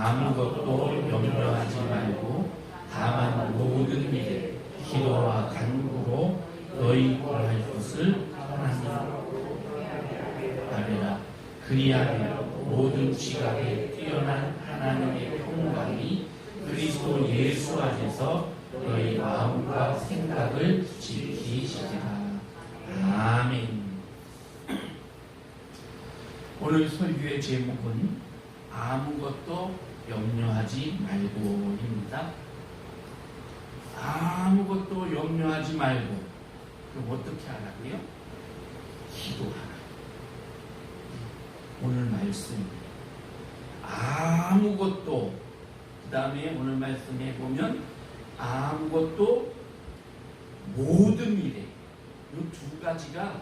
아무것도 염려하지 말고 다만 모든 일에 기도와 간구로 너희 구할 것을 하나님으로 아뢰라. 그리하면 모든 지각에 뛰어난 하나님의 평강이 그리스도 예수 안에서 너희 마음과 생각을 지키시리라. 아멘. 오늘 설교의 제목은 아무것도 염려하지 말고입니다. 아무것도 염려하지 말고. 그럼 어떻게 하라고요? 기도하라. 오늘 말씀 아무것도, 그 다음에 오늘 말씀에 보면 아무것도 모든 일에, 이 두 가지가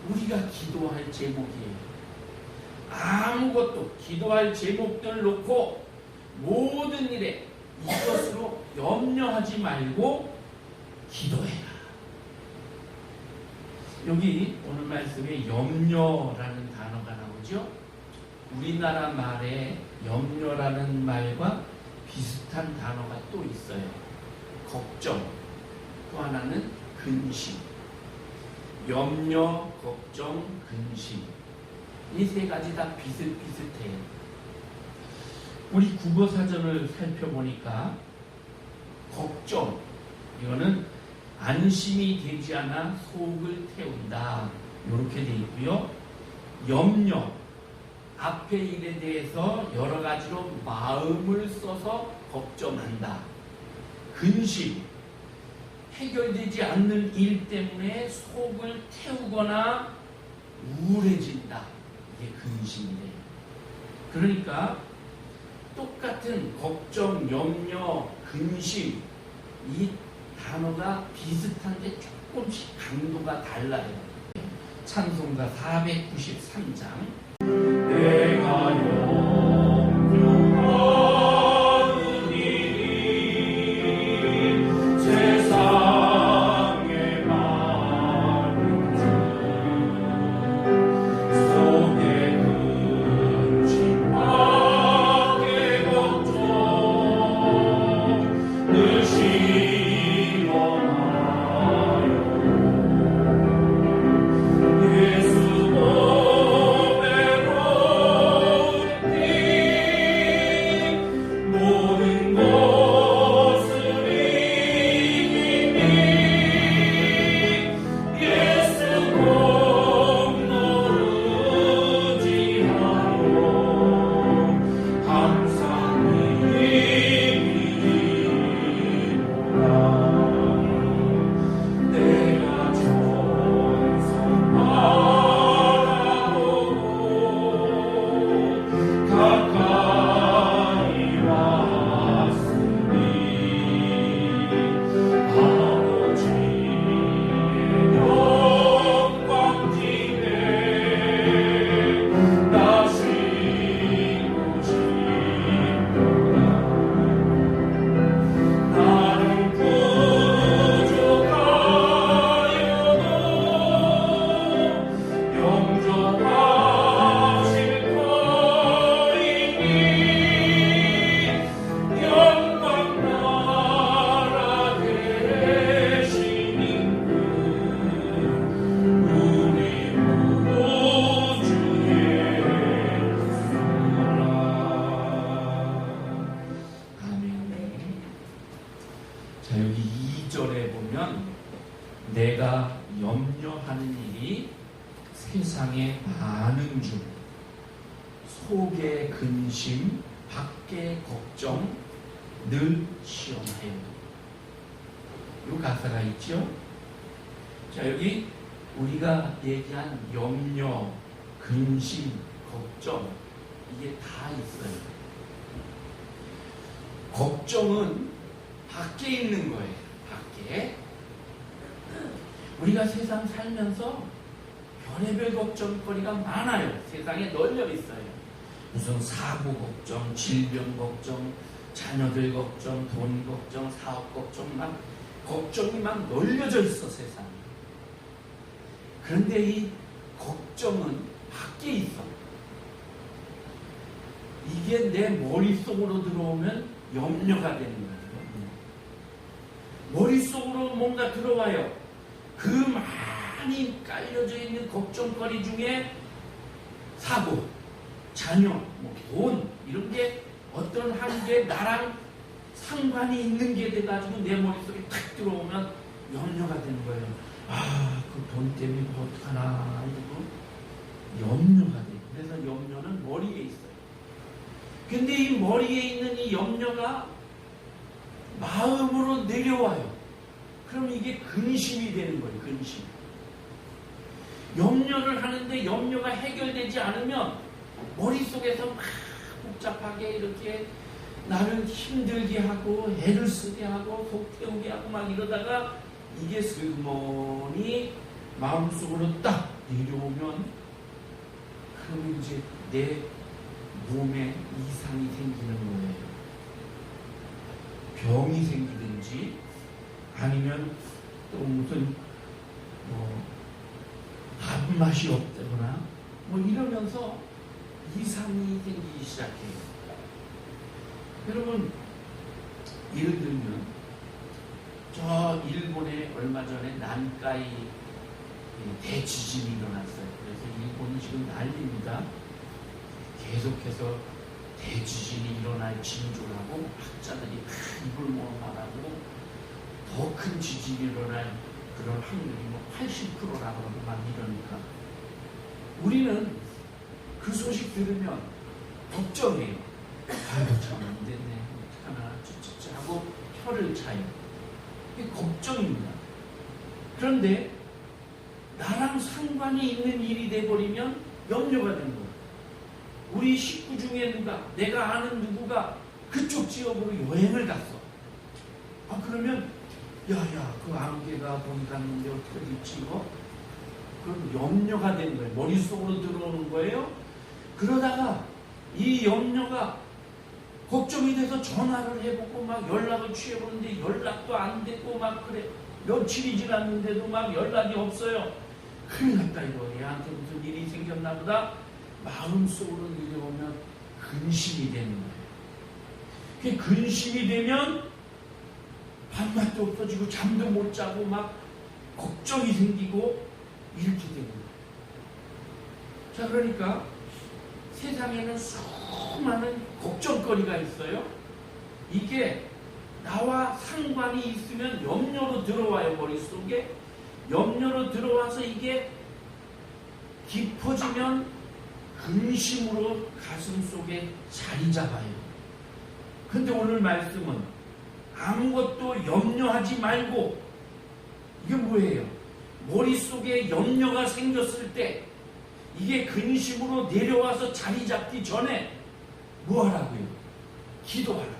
우리가 기도할 제목이에요. 아무것도 기도할 제목들 놓고 모든 일에 이것으로 염려하지 말고 기도해라. 여기 오늘 말씀에 염려라는 단어가 나오죠. 우리나라 말에 염려라는 말과 비슷한 단어가 또 있어요. 걱정, 또 하나는 근심. 염려, 걱정, 근심. 이 세 가지 다 비슷비슷해요. 우리 국어사전을 살펴보니까 걱정, 이거는 안심이 되지 않아 속을 태운다, 이렇게 되어 있고요. 염려, 앞의 일에 대해서 여러 가지로 마음을 써서 걱정한다. 근심, 해결되지 않는 일 때문에 속을 태우거나 우울해진다. 이게 근심이래요. 그러니까 똑같은 걱정, 염려, 근심, 이 단어가 비슷한데 조금씩 강도가 달라요. 찬송가 493장. 내가 염려하는 일이 세상에 많은 줄 속에 근심 밖에 걱정 늘 시험하여 예수 자, 여기 2절에 보면 내가 염려하는 일이 세상에 많은 줄 속에 근심 밖에 걱정 늘 시험하여. 이 가사가 있죠. 자, 여기 우리가 얘기한 염려, 근심, 걱정 이게 다 있어요. 걱정은 밖에 있는 거예요. 밖에. 우리가 세상 살면서 별의별 걱정거리가 많아요. 세상에 널려 있어요. 무슨 사고 걱정, 질병 걱정, 자녀들 걱정, 돈 걱정, 사업 걱정, 막 걱정이 막 널려져 있어, 세상에. 그런데 이 걱정은 밖에 있어. 이게 내 머릿속으로 들어오면 염려가 되는 거예요. 머릿속으로 뭔가 들어와요. 그 많이 깔려져 있는 걱정거리 중에 사고, 자녀, 돈 이런 게 어떤 한 게 나랑 상관이 있는 게 돼가지고 내 머릿속에 탁 들어오면 염려가 되는 거예요. 아, 그 돈 때문에 어떡하나 이러고 염려가 돼요. 그래서 염려는 머리에 있어요. 근데 이 머리에 있는 이 염려가 마음으로 내려와요. 그럼 이게 근심이 되는 거예요. 근심. 염려를 하는데 염려가 해결되지 않으면 머릿속에서 막 복잡하게 이렇게 나를 힘들게 하고 애를 쓰게 하고 속 태우게 하고 막 이러다가 이게 슬그머니 마음속으로 딱 내려오면 그러면 이제 내 몸에 이상이 생기는 거예요. 병이 생기든지 아니면 또 무슨 밥맛이 없다거나 이러면서 이상이 생기기 시작해요. 여러분, 예를 들면 저 일본에 얼마 전에 난카이 대지진이 일어났어요. 그래서 일본이 지금 난립니다. 계속해서 대지진이 일어날 징조를 하고 학자들이 입을 모아가고 더 큰 지진이 일어날 그런 확률이 80%라고 하고 막 이러니까 우리는 그 소식 들으면 걱정해요. 아이고 참 안 됐네. 어떡하나 쭈쭈쭈 하고 혀를 차요. 이게 걱정입니다. 그런데 나랑 상관이 있는 일이 돼버리면 염려가 되는 거예요. 우리 식구 중에 내가 아는 누구가 그쪽 지역으로 여행을 갔어. 그러면 야야 그 아무개가 거기 갔는데 어떻게 됐지 이거? 그럼 염려가 되는 거예요. 머릿속으로 들어오는 거예요. 그러다가 이 염려가 걱정이 돼서 전화를 해보고 막 연락을 취해보는데 연락도 안 됐고 막 그래. 며칠이 지났는데도 막 연락이 없어요. 큰일 났다 이거. 얘한테 무슨 일이 생겼나 보다. 마음속으로 내려오면 근심이 되는 거예요. 그게 근심이 되면 밥맛도 없어지고 잠도 못 자고 막 걱정이 생기고 이렇게 되는 거예요. 자, 그러니까 세상에는 수많은 걱정거리가 있어요. 이게 나와 상관이 있으면 염려로 들어와요. 머릿속에 염려로 들어와서 이게 깊어지면 근심으로 가슴 속에 자리 잡아요. 근데 오늘 말씀은 아무것도 염려하지 말고, 이게 뭐예요? 머릿속에 염려가 생겼을 때 이게 근심으로 내려와서 자리 잡기 전에 뭐 하라고요? 기도하라고요.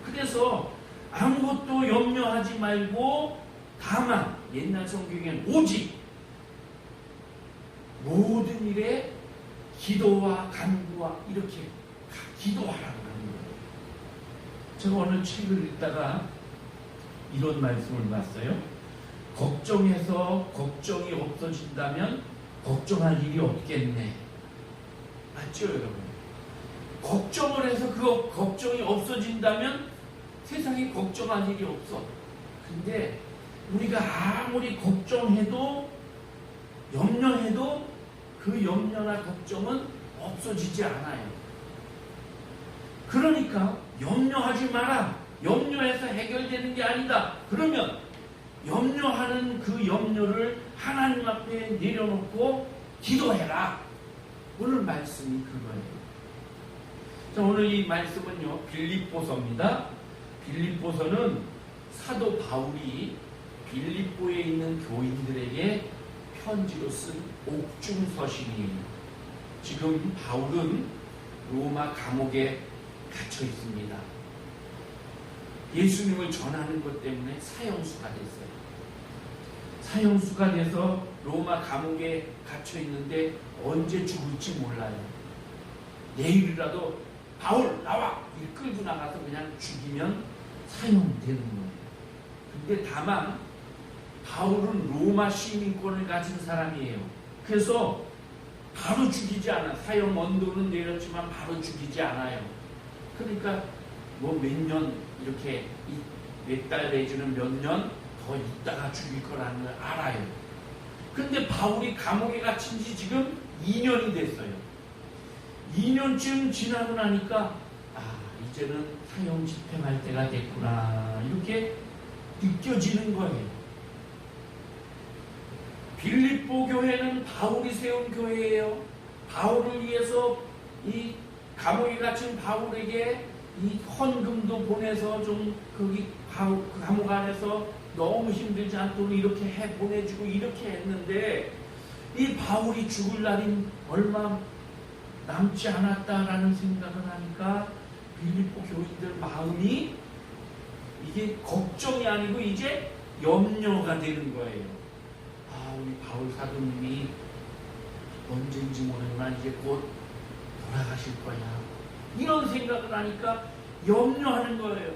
그래서 아무것도 염려하지 말고 다만, 옛날 성경에는 오직 모든 일에 기도와 간구와 이렇게 기도하라고 하는 거예요. 제가 오늘 책을 읽다가 이런 말씀을 봤어요. 걱정해서 걱정이 없어진다면 걱정할 일이 없겠네. 맞죠, 여러분? 걱정을 해서 그 걱정이 없어진다면 세상에 걱정할 일이 없어. 근데 우리가 아무리 걱정해도 염려해도 그 염려나 걱정은 없어지지 않아요. 그러니까 염려하지 마라. 염려해서 해결되는 게 아니다. 그러면 염려하는 그 염려를 하나님 앞에 내려놓고 기도해라. 오늘 말씀이 그거예요. 자, 오늘 이 말씀은요, 빌립보서입니다. 빌립보서는 사도 바울이 빌립보에 있는 교인들에게 편지로 쓴 옥중서신이에요. 지금 바울은 로마 감옥에 갇혀 있습니다. 예수님을 전하는 것 때문에 사형수가 됐어요. 사형수가 돼서 로마 감옥에 갇혀 있는데 언제 죽을지 몰라요. 내일이라도 바울 나와! 이 끌고 나가서 그냥 죽이면 사형되는 거예요. 근데 다만 바울은 로마 시민권을 가진 사람이에요. 그래서 바로 죽이지 않아. 사형 언도는 내렸지만 바로 죽이지 않아요. 그러니까 뭐 몇 년 이렇게 몇 달 내지는 몇 년 더 있다가 죽일 거라는 걸 알아요. 그런데 바울이 감옥에 갇힌 지 지금 2년이 됐어요. 2년쯤 지나고 나니까 이제는 사형 집행할 때가 됐구나 이렇게 느껴지는 거예요. 빌립보 교회는 바울이 세운 교회예요. 바울을 위해서 이 감옥에 갇힌 바울에게 이 헌금도 보내서 좀 거기 감옥 안에서 너무 힘들지 않도록 이렇게 보내주고 이렇게 했는데 이 바울이 죽을 날이 얼마 남지 않았다라는 생각을 하니까 빌립보 교인들 마음이 이게 걱정이 아니고 이제 염려가 되는 거예요. 우리 바울 사도님이 언제인지 모르지만 이제 곧 돌아가실 거야. 이런 생각을 하니까 염려하는 거예요.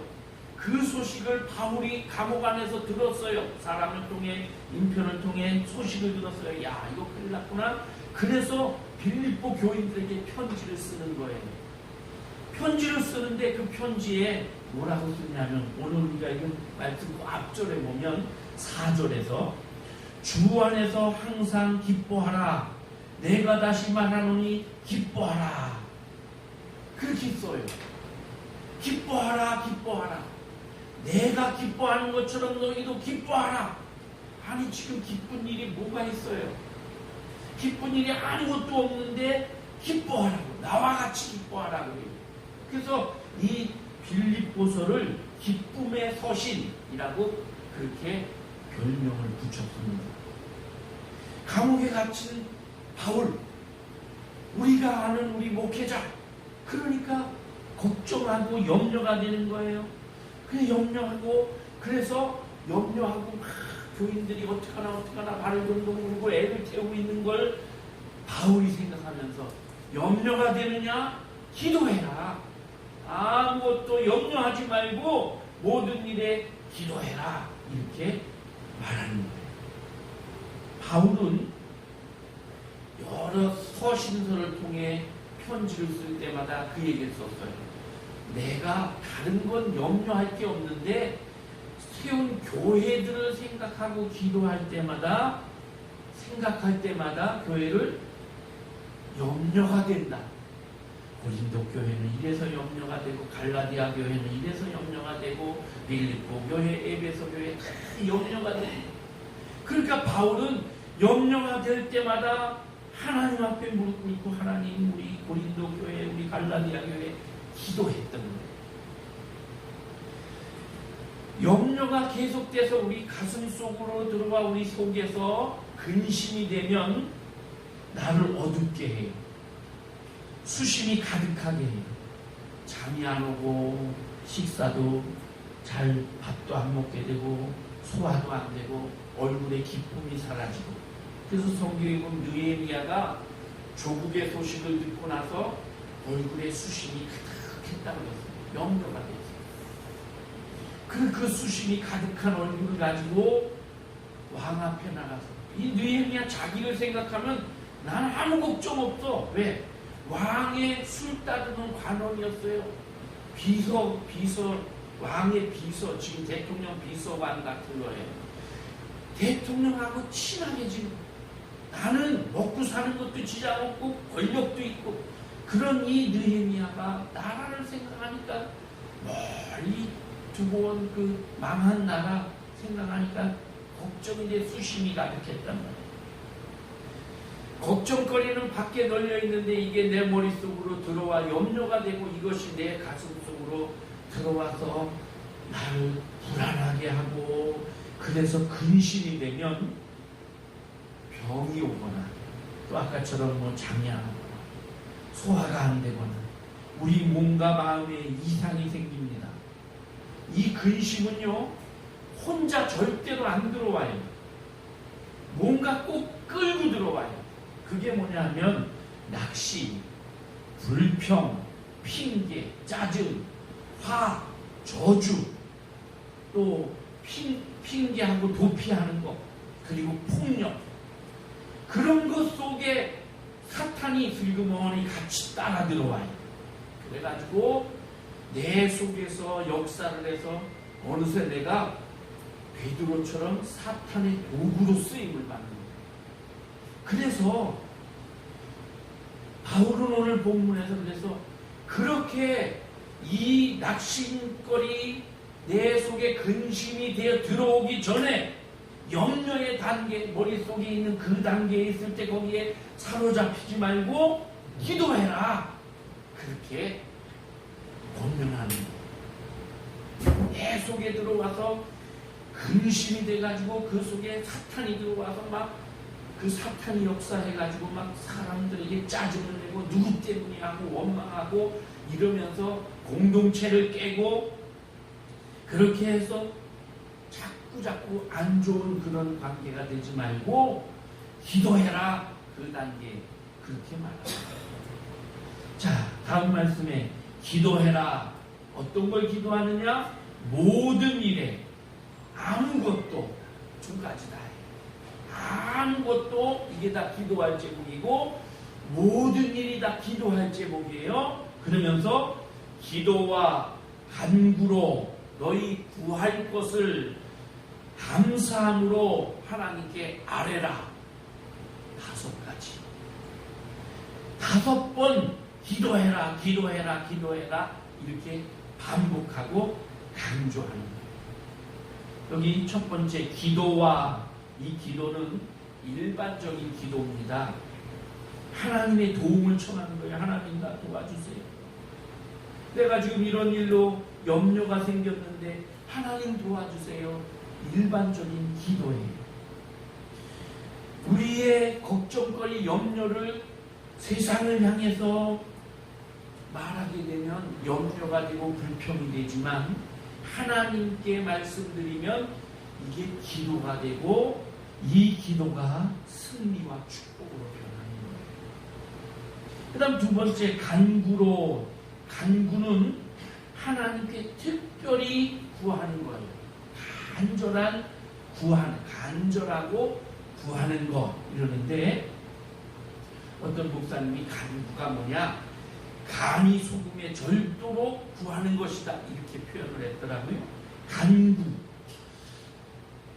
그 소식을 바울이 감옥 안에서 들었어요. 사람을 통해, 인편을 통해 소식을 들었어요. 야, 이거 큰일 났구나. 그래서 빌립보 교인들에게 편지를 쓰는 거예요. 편지를 쓰는데 그 편지에 뭐라고 쓰냐면 오늘 우리가 이건 말씀 앞절에 보면 4절에서 주 안에서 항상 기뻐하라. 내가 다시 말하노니 기뻐하라. 그렇게 써요. 기뻐하라, 기뻐하라. 내가 기뻐하는 것처럼 너희도 기뻐하라. 아니 지금 기쁜 일이 뭐가 있어요? 기쁜 일이 아무것도 없는데 기뻐하라고. 나와 같이 기뻐하라고. 그래서 이 빌립보서를 기쁨의 서신이라고 그렇게 별명을 붙였습니다. 감옥에 갇힌 바울, 우리가 아는 우리 목회자, 그러니까 걱정하고 염려가 되는 거예요. 그래 그래서 염려하고 막 교인들이 어떡하나 발을 동동 구르고 애를 태우고 있는 걸 바울이 생각하면서 염려가 되느냐? 기도해라. 아무것도 염려하지 말고 모든 일에 기도해라. 이렇게 말하는 거예요. 바울은 여러 서신서를 통해 편지를 쓸 때마다 그 얘기를 썼어요. 내가 다른 건 염려할 게 없는데 세운 교회들을 생각하고 기도할 때마다 교회를 염려가 된다. 고린도 교회는 이래서 염려가 되고 갈라디아 교회는 이래서 염려가 되고 빌립보 교회, 에베소 교회 다 염려가 됩니다. 그러니까 바울은 염려가 될 때마다 하나님 앞에 무릎 꿇고 하나님 우리 고린도 교회, 우리 갈라디아 교회 기도했던 거예요. 염려가 계속돼서 우리 가슴 속으로 들어와 우리 속에서 근심이 되면 나를 어둡게 해요. 수심이 가득하게 해요. 잠이 안 오고 식사도 잘 밥도 안 먹게 되고 소화도 안 되고 얼굴에 기쁨이 사라지고. 그래서 성경에 보면 느헤미야가 조국의 소식을 듣고 나서 얼굴에 수심이 가득했다고 했어요. 염려가 됐어요. 그 수심이 가득한 얼굴을 가지고 왕 앞에 나가서 이 느헤미야 자기를 생각하면 나는 아무 걱정 없어. 왜? 왕의 술 따르는 관원이었어요. 왕의 비서, 지금 대통령 비서관 같은 거예요. 대통령하고 친하게 지금 나는 먹고 사는 것도 지장 없고 권력도 있고 그런 이 느헤미야가 나라를 생각하니까 멀리 두고 온 그 망한 나라 생각하니까 걱정이 내 수심이 가득했단 말이에요. 걱정거리는 밖에 널려 있는데 이게 내 머릿속으로 들어와 염려가 되고 이것이 내 가슴 속으로 들어와서 나를 불안하게 하고 그래서 근심이 되면 병이 오거나 또 아까처럼 뭐 잠이 안 오거나 소화가 안 되거나 우리 몸과 마음에 이상이 생깁니다. 이 근심은요 혼자 절대로 안 들어와요. 뭔가 꼭 끌고 들어와요. 그게 뭐냐면 낙심, 불평, 핑계, 짜증, 화, 저주, 또 핑계하고 도피하는 것, 그리고 폭력, 그런 것 속에 사탄이 슬그머니 같이 따라 들어와요. 그래가지고 내 속에서 역사를 해서 어느새 내가 베드로처럼 사탄의 도구로 쓰임을 받는 거예요. 그래서 바울은 오늘 본문에서 그래서 그렇게 이 낙심거리 내 속에 근심이 되어 들어오기 전에 염려의 단계, 머릿속에 있는 그 단계에 있을 때 거기에 사로잡히지 말고 기도해라. 그렇게 권면하는 거예요. 내 속에 들어와서 근심이 돼가지고 그 속에 사탄이 들어와서 막 그 사탄이 역사해가지고 막 사람들에게 짜증을 내고 누구 때문에 하고 원망하고 이러면서 공동체를 깨고 그렇게 해서 자꾸 안 좋은 그런 관계가 되지 말고 기도해라. 그 단계 그렇게 말합니다. 자, 다음 말씀에 기도해라. 어떤 걸 기도하느냐? 모든 일에 아무것도 두 가지 다. 아무것도 이게 다 기도할 제목이고 모든 일이 다 기도할 제목이에요. 그러면서 기도와 간구로 너희 구할 것을 감사함으로 하나님께 아뢰라. 5가지. 5번 기도해라, 기도해라, 기도해라 이렇게 반복하고 강조하는 거예요. 여기 첫 번째 기도와 이 기도는 일반적인 기도입니다. 하나님의 도움을 청하는 거예요. 하나님 나 도와주세요. 내가 지금 이런 일로 염려가 생겼는데 하나님 도와주세요. 일반적인 기도예요. 우리의 걱정거리 염려를 세상을 향해서 말하게 되면 염려가 되고 불평이 되지만 하나님께 말씀드리면 이게 기도가 되고 이 기도가 승리와 축복으로 변하는 거예요. 그 다음 두 번째 간구로. 간구는 하나님께 특별히 구하는 거예요. 간절한 구하는, 간절하고 구하는 거 이러는데 어떤 목사님이 간구가 뭐냐? 감히 소금에 절도로 구하는 것이다 이렇게 표현을 했더라고요. 간구.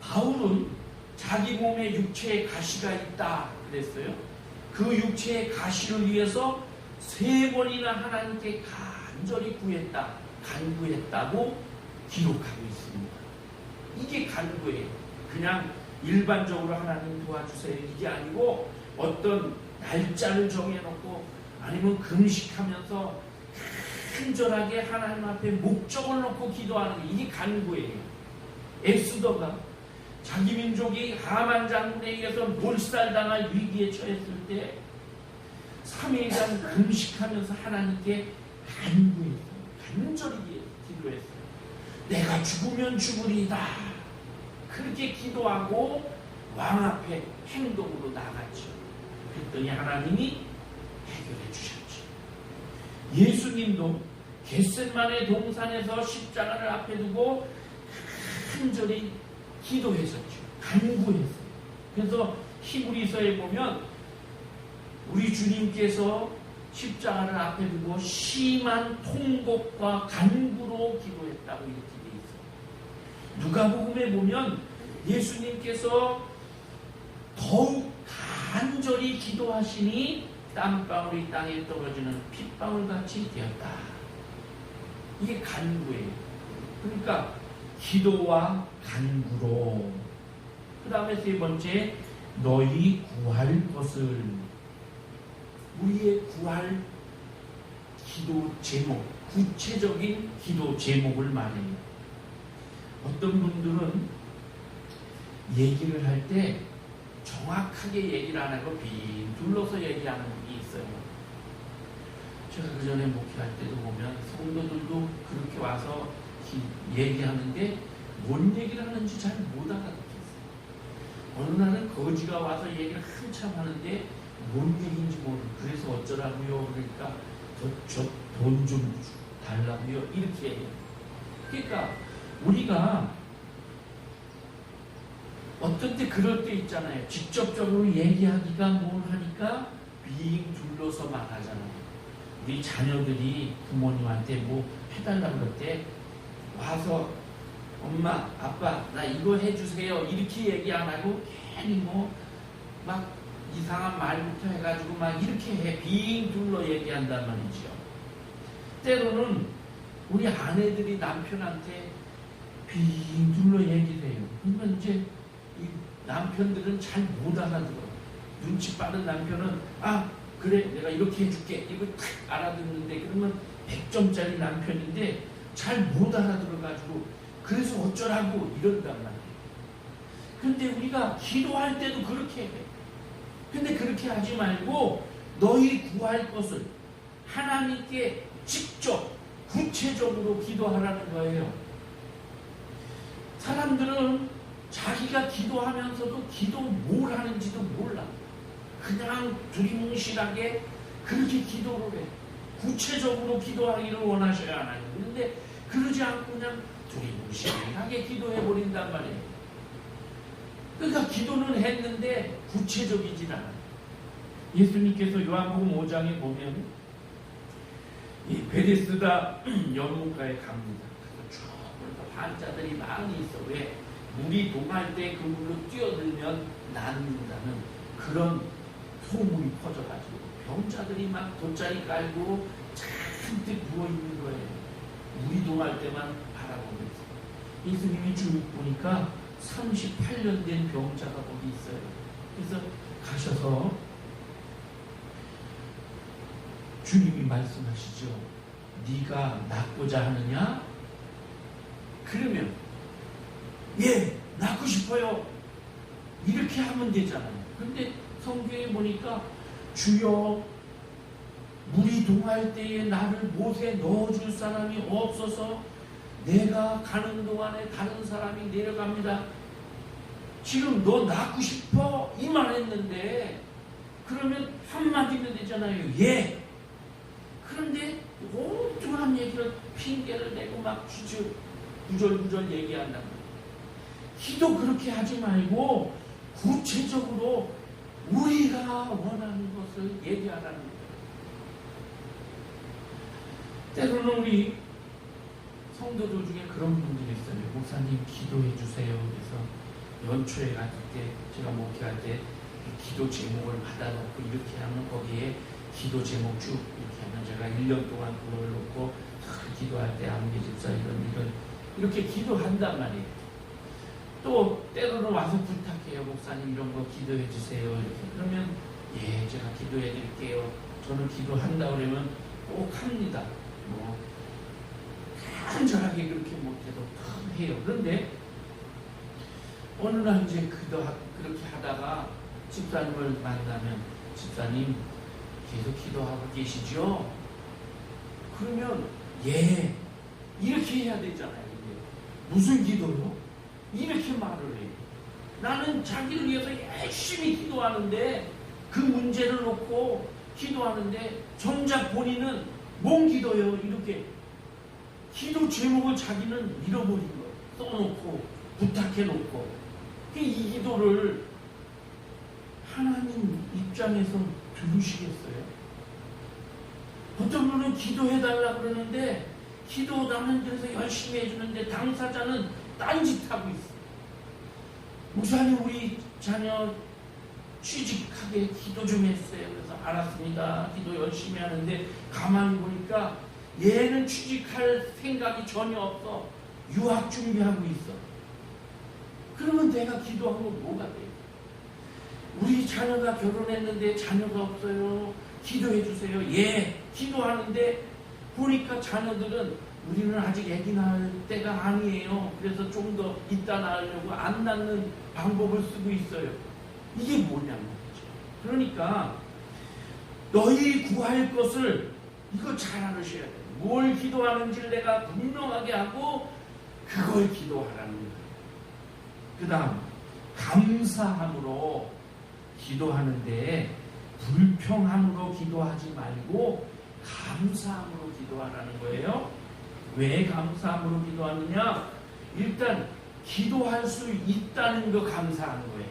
바울은 자기 몸에 육체의 가시가 있다 그랬어요. 그 육체의 가시를 위해서 3번이나 하나님께 간절히 구했다, 간구했다고 기록하고 있습니다. 이게 간구예요. 그냥 일반적으로 하나님 도와주세요 이게 아니고 어떤 날짜를 정해놓고 아니면 금식하면서 간절하게 하나님 앞에 목적을 놓고 기도하는 게 이게 간구예요. 엑소더가 자기 민족이 하만 장군에 의해서 몰살당할 위기에 처했을 때 3일간 금식하면서 하나님께 간구했어요. 간절히 기도했어요. 내가 죽으면 죽으리다. 그렇게 기도하고 왕 앞에 행동으로 나갔죠. 그랬더니 하나님이 해결해 주셨죠. 예수님도 겟세마네 동산에서 십자가를 앞에 두고 간절히 기도했었죠. 간구했어요. 그래서 히브리서에 보면 우리 주님께서 십자가를 앞에 두고 심한 통곡과 간구로 기도했다고 이렇게 되어 있어요. 누가복음에 보면 예수님께서 더욱 간절히 기도하시니 땀방울이 땅에 떨어지는 핏방울같이 되었다. 이게 간구예요. 그러니까 기도와 간구로. 그 다음에 3번째 너희 구할 것을. 우리의 구할 기도 제목, 구체적인 기도 제목을 말해요. 어떤 분들은 얘기를 할 때 정확하게 얘기를 안 하고 빈 둘러서 얘기하는 분이 있어요. 제가 그 전에 목회할 때도 보면 성도들도 그렇게 와서 얘기하는데 뭔 얘기를 하는지 잘 못 알아듣겠어요. 어느 날은 거지가 와서 얘기를 한참 하는데 뭔 얘기인지 모르고 그래서 어쩌라고요? 그러니까 저 돈 좀 달라고요? 이렇게 해요. 그러니까 우리가 어떤 때 그럴 때 있잖아요. 직접적으로 얘기하기가 뭘 하니까 빙 둘러서 말하잖아요. 우리 자녀들이 부모님한테 뭐 해달라고 그럴 때 와서 엄마, 아빠, 나 이거 해주세요. 이렇게 얘기 안 하고 괜히 뭐 막 이상한 말부터 해가지고 막 이렇게 해. 빙 둘러 얘기한단 말이죠. 때로는 우리 아내들이 남편한테 빙 둘러 얘기를 해요. 그러면 이제 이 남편들은 잘 못 알아들어. 눈치 빠른 남편은 아 그래 내가 이렇게 해줄게 이거 탁 알아듣는데 그러면 100점짜리 남편인데 잘 못 알아들어가지고 그래서 어쩌라고 이런단 말이에요. 근데 우리가 기도할 때도 그렇게 해. 근데 그렇게 하지 말고 너희 구할 것을 하나님께 직접 구체적으로 기도하라는 거예요. 사람들은 자기가 기도하면서도 기도 뭘 하는지도 몰라. 그냥 두리뭉실하게 그렇게 기도를 해. 구체적으로 기도하기를 원하셔야 하나요. 그런데 그러지 않고 그냥 두리뭉실하게 기도해버린단 말이에요. 그러니까 기도는 했는데 구체적이진 않아요. 예수님께서 요한복음 5장에 보면 이 베데스다 연못가에 갑니다. 그래서 쭉 환자들이 많이 있어. 왜? 물이 동할 때 그 물로 뛰어들면 낫는다는 그런 소문이 퍼져가지고 병자들이 막 돗자리 깔고 잔뜩 누워있는 거예요. 물이 동할 때만 바라보면서. 예수님이 쭉 보니까 38년 된 병자가 거기 있어요. 그래서 가셔서 주님이 말씀하시죠. 네가 낫고자 하느냐? 그러면 예, 낫고 싶어요. 이렇게 하면 되잖아요. 근데 성경에 보니까 주여 물이 동할 때에 나를 못에 넣어줄 사람이 없어서 내가 가는 동안에 다른 사람이 내려갑니다. 지금 너 낫고 싶어? 이 말 했는데 그러면 한마디면 되잖아요. 예. 그런데 엉뚱한 얘기를 핑계를 대고 막 구절구절 얘기한단 말이에요. 기도 그렇게 하지 말고 구체적으로 우리가 원하는 것을 얘기하라는 거예요. 때로는 우리 성도들 중에 그런 분들이 있어요. 목사님 기도해 주세요. 그래서 연초에 갔을 때 제가 목회할 때 기도 제목을 받아놓고 이렇게 하면 거기에 기도 제목 쭉 이렇게 하면 제가 1년 동안 그걸 놓고 기도할 때 안개 집사 이런 이렇게 기도한단 말이에요. 또 때로는 와서 부탁해요. 목사님 이런 거 기도해 주세요. 이렇게 그러면 예 제가 기도해 드릴게요. 저는 기도한다 그러면 꼭 합니다. 뭐 간절하게 그렇게 못해도 해요. 그런데 어느 날 이제 그렇게 하다가 집사님을 만나면 집사님 계속 기도하고 계시죠? 그러면 예 이렇게 해야 되잖아요. 무슨 기도요? 이렇게 말을 해요. 나는 자기를 위해서 열심히 기도하는데 그 문제를 놓고 기도하는데 정작 본인은 뭔 기도요? 이렇게 기도 제목을 자기는 잃어버린 거예요. 써놓고 부탁해놓고 이 기도를 하나님 입장에서 들으시겠어요? 어떤 분은 기도해달라 그러는데 기도 나는 그래서 열심히 해주는데 당사자는 딴짓하고 있어요. 목사님 우리 자녀 취직하게 기도 좀 했어요. 그래서 알았습니다. 기도 열심히 하는데 가만히 보니까 얘는 취직할 생각이 전혀 없어. 유학 준비하고 있어. 그러면 내가 기도하면 뭐가 돼요? 우리 자녀가 결혼했는데 자녀가 없어요. 기도해 주세요. 예, 기도하는데 보니까 자녀들은 우리는 아직 애기 낳을 때가 아니에요. 그래서 좀 더 이따 낳으려고 안 낳는 방법을 쓰고 있어요. 이게 뭐냐는 거죠. 그러니까 너희 구할 것을 이거 잘 알으셔야 돼요. 뭘 기도하는지를 내가 분명하게 하고 그걸 기도하라는 거예요. 그 다음 감사함으로 기도하는데 불평함으로 기도하지 말고 감사함으로 기도하라는 거예요. 왜 감사함으로 기도하느냐? 일단 기도할 수 있다는 거 감사하는 거예요.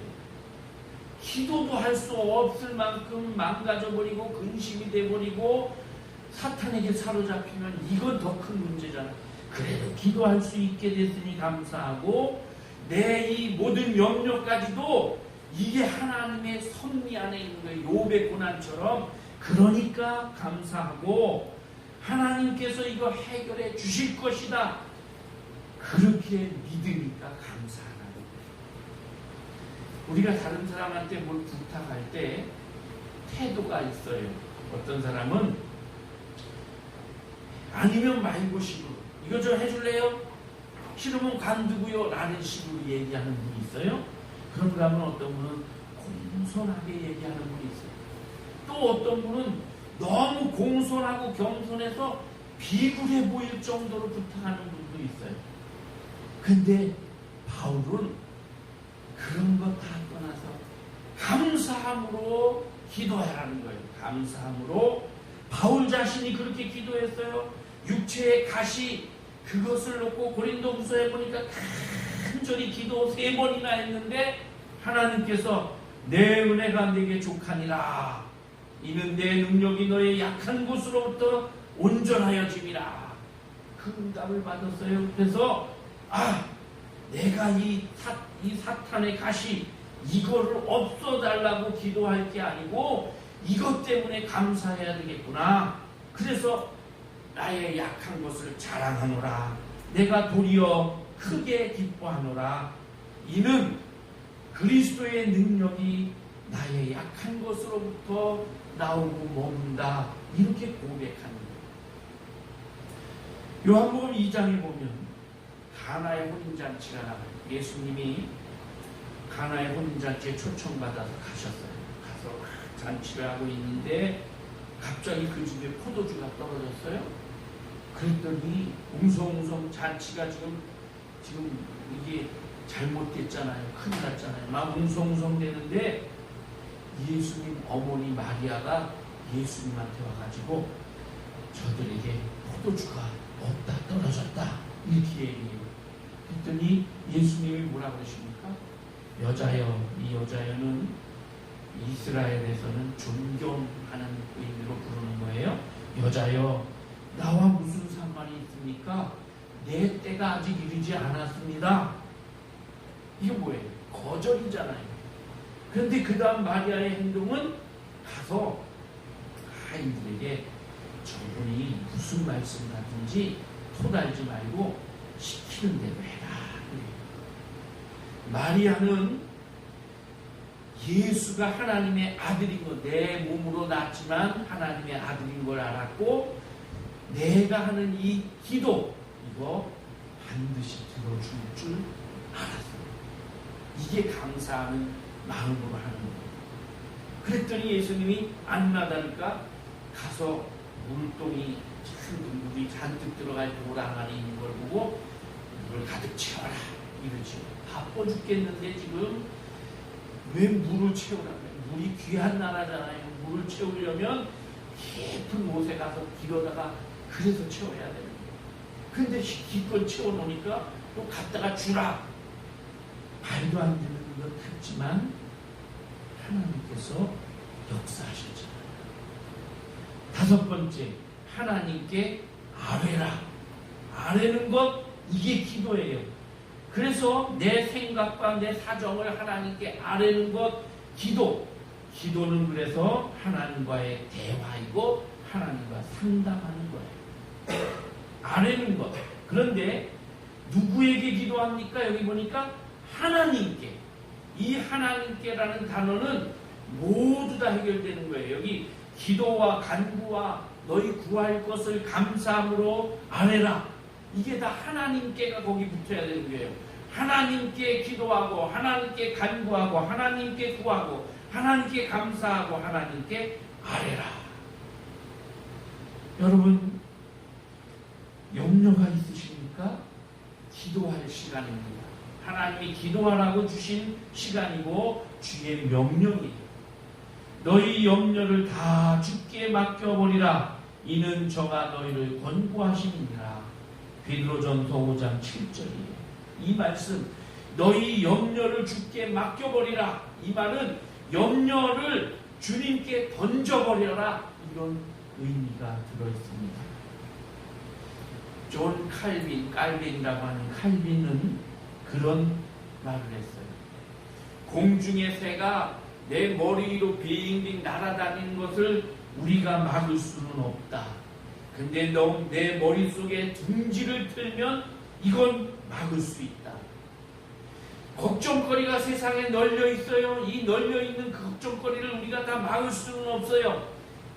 기도도 할 수 없을 만큼 망가져버리고 근심이 돼버리고 사탄에게 사로잡히면 이건 더 큰 문제잖아. 그래도 기도할 수 있게 됐으니 감사하고 내 이 모든 염려까지도 이게 하나님의 섭리 안에 있는 거예요. 욥의 고난처럼. 그러니까 감사하고 하나님께서 이거 해결해 주실 것이다. 그렇게 믿으니까 감사하는 거예요. 우리가 다른 사람한테 뭘 부탁할 때 태도가 있어요. 어떤 사람은 아니면 말고 식으로 이거 좀 해줄래요? 싫으면 관두고요 라는 식으로 얘기하는 분이 있어요. 그런가 하면 어떤 분은 공손하게 얘기하는 분이 있어요. 또 어떤 분은 너무 공손하고 겸손해서 비굴해 보일 정도로 부탁하는 분도 있어요. 근데 바울은 그런 것 다 떠나서 감사함으로 기도해야 하는 거예요. 감사함으로. 바울 자신이 그렇게 기도했어요. 육체의 가시 그것을 놓고 고린도후서에 보니까 간절히 기도 3번이나 했는데 하나님께서 내 은혜가 네게 족하니라. 이는 내 능력이 너의 약한 곳으로부터 온전하여 짐이라. 그 응답을 받았어요. 그래서 내가 이 사탄의 가시 이거를 없어달라고 기도할 게 아니고 이것 때문에 감사해야 되겠구나. 그래서 나의 약한 것을 자랑하노라. 내가 도리어 크게 기뻐하노라. 이는 그리스도의 능력이 나의 약한 것으로부터 나오고 머문다. 이렇게 고백하는 거예요. 요한복음 2장에 보면 가나의 혼인잔치가 나와요. 예수님이 가나의 혼인잔치에 초청받아서 가셨어요. 가서 잔치를 하고 있는데 갑자기 그 집에 포도주가 떨어졌어요. 그랬더니 웅성웅성 잔치가 지금 이게 잘못됐잖아요. 큰일 났잖아요. 막 웅성웅성 되는데 예수님 어머니 마리아가 예수님한테 와가지고 저들에게 포도주가 없다 떨어졌다 이렇게 얘기해요. 그랬더니 예수님이 뭐라고 그러십니까? 여자여, 이 여자여는 이스라엘에서는 존경하는 의미로 부르는 거예요. 여자여, 나와 무슨 상관이 있습니까? 내 때가 아직 이르지 않았습니다. 이게 뭐예요? 거절이잖아요. 그런데 그 다음 마리아의 행동은 가서 하인들에게 저분이 무슨 말씀을 하든지 토달지 말고 시키는 대로 해라. 마리아는 예수가 하나님의 아들인 것, 내 몸으로 낳았지만 하나님의 아들인 걸 알았고 내가 하는 이 기도 이거 반드시 들어줄 줄 알았어요. 이게 감사하는 마음으로 하는 거예요. 그랬더니 예수님이 안 나다니까 가서 물동이 큰 물이 잔뜩 들어갈 돌 항아리 있는 걸 보고 물을 가득 채워라 이러죠. 바빠 죽겠는데 지금 왜 물을 채우라고 해요? 물이 귀한 나라잖아요. 물을 채우려면 깊은 곳에 가서 길어다가 그래서 채워야 되는 거예요. 근데 기껏 채워놓으니까 또 갖다가 주라. 말도 안 되는 것 같지만 하나님께서 역사하셨잖아요. 5번째, 하나님께 아뢰라. 아뢰는 것, 이게 기도예요. 그래서 내 생각과 내 사정을 하나님께 아뢰는 것, 기도. 기도는 그래서 하나님과의 대화이고 하나님과 상담하는 거예요. 아뢰는 것. 그런데 누구에게 기도합니까? 여기 보니까 하나님께. 이 하나님께라는 단어는 모두 다 해결되는 거예요. 여기 기도와 간구와 너희 구할 것을 감사함으로 아뢰라. 이게 다 하나님께가 거기 붙어야 되는 거예요. 하나님께 기도하고 하나님께 간구하고 하나님께 구하고 하나님께 감사하고 하나님께 아뢰라. 여러분 염려가 있으십니까? 기도할 시간입니다. 하나님이 기도하라고 주신 시간이고 주의 명령이에요. 너희 염려를 다 주께 맡겨버리라. 이는 저가 너희를 권고하심이니라. 베드로전서 5장 7절이에요. 이 말씀 너희 염려를 주께 맡겨버리라. 이 말은 염려를 주님께 던져버려라, 이런 의미가 들어있습니다. 존 칼빈이라고 하는 칼빈은 그런 말을 했어요. 공중의 새가 내 머리 위로 빙빙 날아다니는 것을 우리가 막을 수는 없다. 근데 내 머릿속에 둥지를 틀면 이건 막을 수 있다. 걱정거리가 세상에 널려 있어요. 이 널려 있는 그 걱정거리를 우리가 다 막을 수는 없어요.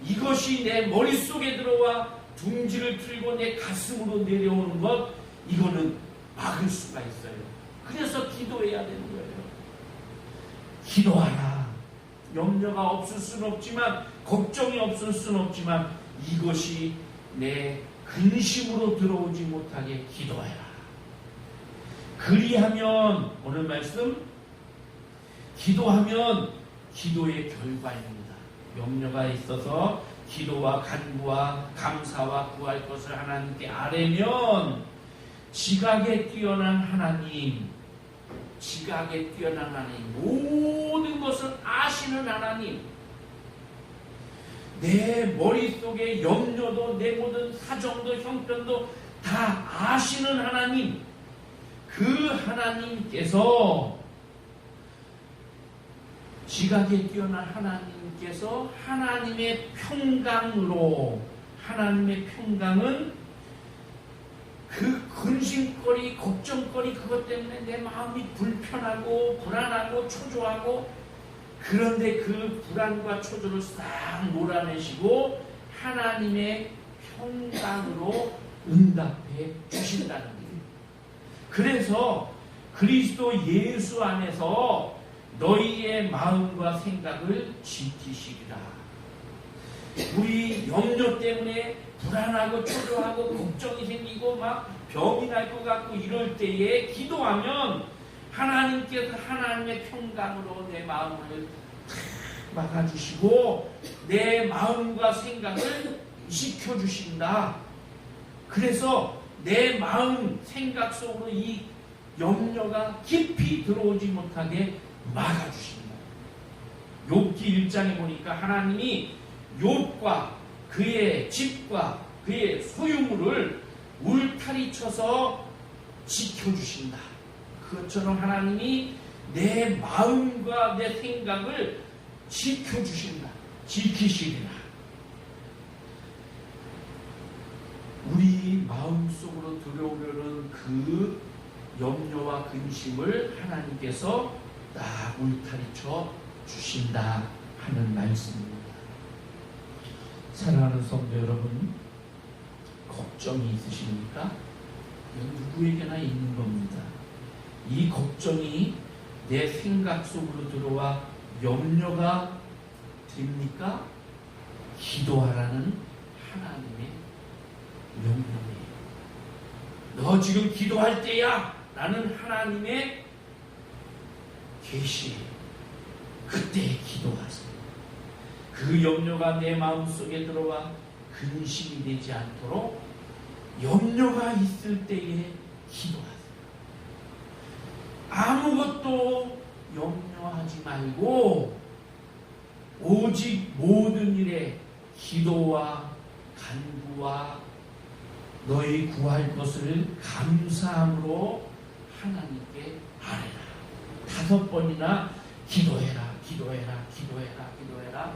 이것이 내 머릿속에 들어와 둥지를 틀고 내 가슴으로 내려오는 것, 이거는 막을 수가 있어요. 그래서 기도해야 되는 거예요. 기도하라. 염려가 없을 수는 없지만, 걱정이 없을 수는 없지만, 이것이 내 근심으로 들어오지 못하게 기도해라. 그리하면, 오늘 말씀, 기도하면 기도의 결과입니다. 염려가 있어서 기도와 간구와 감사와 구할 것을 하나님께 아뢰면 지각에 뛰어난 하나님, 모든 것을 아시는 하나님, 내 머릿속에 염려도 내 모든 사정도 형편도 다 아시는 하나님, 그 하나님께서, 지각에 뛰어난 하나님께서 하나님의 평강으로, 하나님의 평강은 그 근심거리, 걱정거리, 그것 때문에 내 마음이 불편하고 불안하고 초조하고, 그런데 그 불안과 초조를 싹 몰아내시고 하나님의 평강으로 응답해 주신다는 거예요. 그래서 그리스도 예수 안에서 너희의 마음과 생각을 지키시리라. 우리 염려 때문에 불안하고 초조하고 걱정이 생기고 막 병이 날 것 같고 이럴 때에 기도하면 하나님께서 하나님의 평강으로 내 마음을 막아주시고 내 마음과 생각을 지켜주신다. 그래서 내 마음, 생각 속으로 이 염려가 깊이 들어오지 못하게 막아주신다. 욥기 1장에 보니까 하나님이 욥과 그의 집과 그의 소유물을 울타리 쳐서 지켜주신다. 그것처럼 하나님이 내 마음과 내 생각을 지켜주신다. 지키시리라. 우리 마음속으로 들어오려는 그 염려와 근심을 하나님께서 딱 울타리쳐 주신다 하는 말씀입니다. 사랑하는 성도 여러분, 걱정이 있으십니까? 누구에게나 있는 겁니다. 이 걱정이 내 생각 속으로 들어와 염려가 됩니까? 기도하라는 하나님의 명령이에요. 너 지금 기도할 때야! 라는 하나님의 계시예요. 그때 기도하세요. 그 염려가 내 마음속에 들어와 근심이 되지 않도록 염려가 있을 때에 기도하세요. 아무것도 염려하지 말고 오직 모든 일에 기도와 간구와 너희 구할 것을 감사함으로 하나님께 아뢰라. 5번이나 기도해라, 기도해라, 기도해라, 기도해라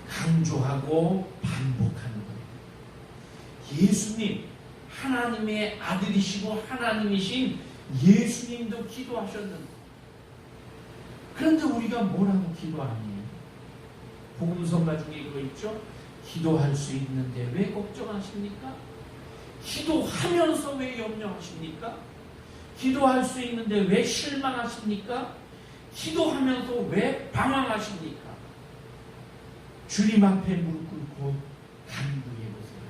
강조하고 반복하는 거예요. 예수님, 하나님의 아들이시고 하나님이신 예수님도 기도하셨는데, 그런데 우리가 뭐라고 기도하니? 복음서가 중에 그거 있죠? 기도할 수 있는데 왜 걱정하십니까? 기도하면서 왜 염려하십니까? 기도할 수 있는데 왜 실망하십니까? 기도하면서 왜 방황하십니까? 주님 앞에 무릎 꿇고 간구해 보세요.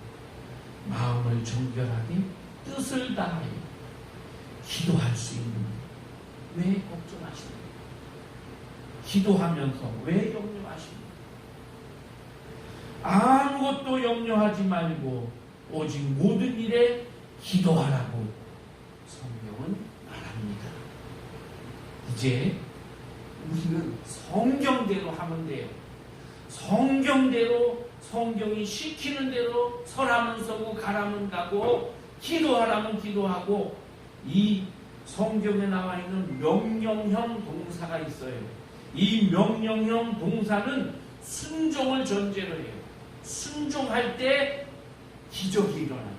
마음을 정결하게 뜻을 다하여 기도할 수 있는데 왜 걱정하십니까? 기도하면서 왜 염려하십니까? 아무것도 염려하지 말고 오직 모든 일에 기도하라고 성경은 말합니다. 이제 우리는 성경대로 하면 돼요. 성경대로, 성경이 시키는 대로 서라면 서고 가라면 가고 기도하라면 기도하고, 이 성경에 나와 있는 명령형 동사가 있어요. 이 명령형 동사는 순종을 전제로 해요. 순종할 때 기적이 일어나요.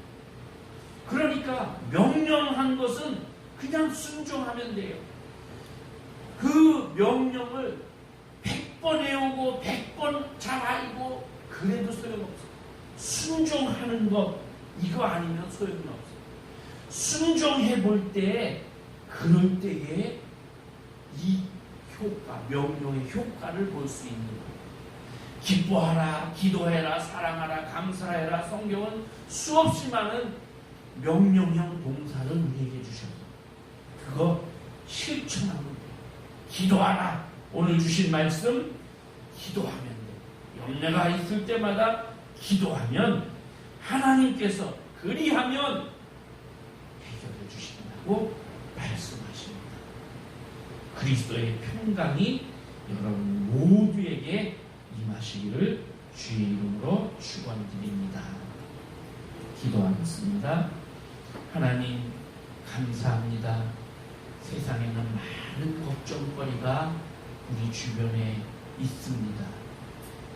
그러니까 명령한 것은 그냥 순종하면 돼요. 그 명령을 100번 해오고 100번 잘 알고 그래도 소용없어요. 순종하는 것, 이거 아니면 소용이 없어요. 순종해 볼 때, 그럴 때에 이 효과, 명령의 효과를 볼 수 있는 거예요. 기뻐하라, 기도해라, 사랑하라, 감사해라. 성경은 수없이 많은 명령형 동사를 우리에게 주셨어요. 그거 실천하면 돼요. 기도하라. 오늘 주신 말씀, 기도하면 돼요. 염려가 있을 때마다 기도하면 하나님께서 그리하면 해결해 주신다고 말씀하십니다. 그리스도의 평강이 여러분 모두에게 임하시기를 주의 이름으로 축원드립니다. 기도하겠습니다. 하나님 감사합니다. 세상에는 많은 걱정거리가 우리 주변에 있습니다.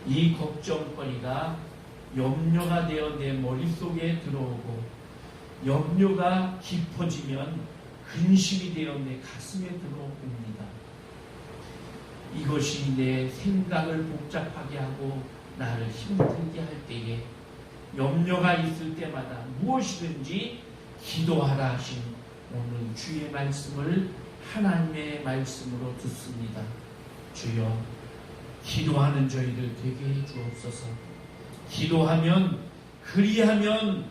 이 걱정거리가 염려가 되어 내 머릿속에 들어오고, 염려가 깊어지면 근심이 되어 내 가슴에 들어옵니다. 이것이 내 생각을 복잡하게 하고 나를 힘들게 할 때에, 염려가 있을 때마다 무엇이든지 기도하라 하신 오늘 주의 말씀을 하나님의 말씀으로 듣습니다. 주여, 기도하는 저희들 되게 해 주옵소서. 기도하면, 그리하면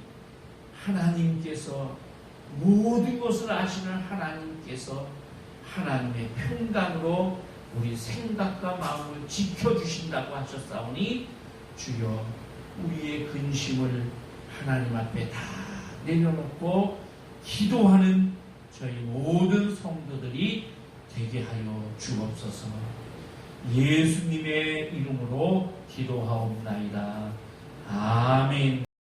하나님께서, 모든 것을 아시는 하나님께서 하나님의 평강으로 우리 생각과 마음을 지켜주신다고 하셨사오니, 주여, 우리의 근심을 하나님 앞에 다 내려놓고 기도하는 저희 모든 성도들이 되게 하여 주옵소서. 예수님의 이름으로 기도하옵나이다. 아멘.